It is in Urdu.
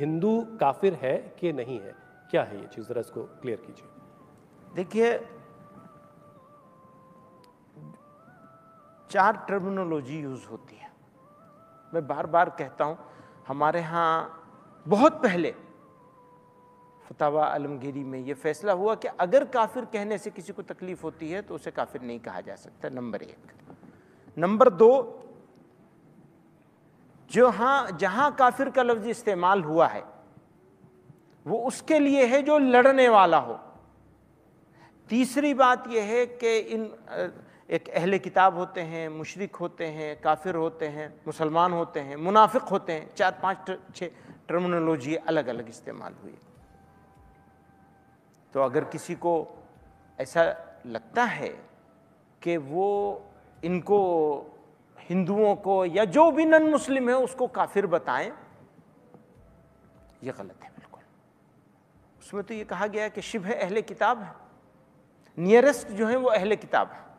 ہندو کافر ہے کہ نہیں ہے؟ کیا ہے یہ چیز، ذرا اس کو کلیئر کیجیے۔ دیکھیے، 4 ٹرمینولوجی یوز ہوتی ہے۔ میں بار بار کہتا ہوں، ہمارے ہاں بہت پہلے فتاوی عالمگیری میں یہ فیصلہ ہوا کہ اگر کافر کہنے سے کسی کو تکلیف ہوتی ہے تو اسے کافر نہیں کہا جا سکتا، نمبر 1۔ نمبر 2، جہاں کافر کا لفظ استعمال ہوا ہے وہ اس کے لیے ہے جو لڑنے والا ہو۔ تیسری بات یہ ہے کہ ایک اہل کتاب ہوتے ہیں، مشرک ہوتے ہیں، کافر ہوتے ہیں، مسلمان ہوتے ہیں، منافق ہوتے ہیں، 4 5 6 ٹرمینولوجی الگ الگ استعمال ہوئی۔ تو اگر کسی کو ایسا لگتا ہے کہ وہ ان کو، ہندوؤں کو یا جو بھی نن مسلم ہے اس کو کافر بتائیں، یہ غلط ہے بالکل۔ اس میں تو یہ کہا گیا ہے کہ شبہ اہل کتاب ہے، نیئرسٹ جو ہیں وہ اہل کتاب ہے۔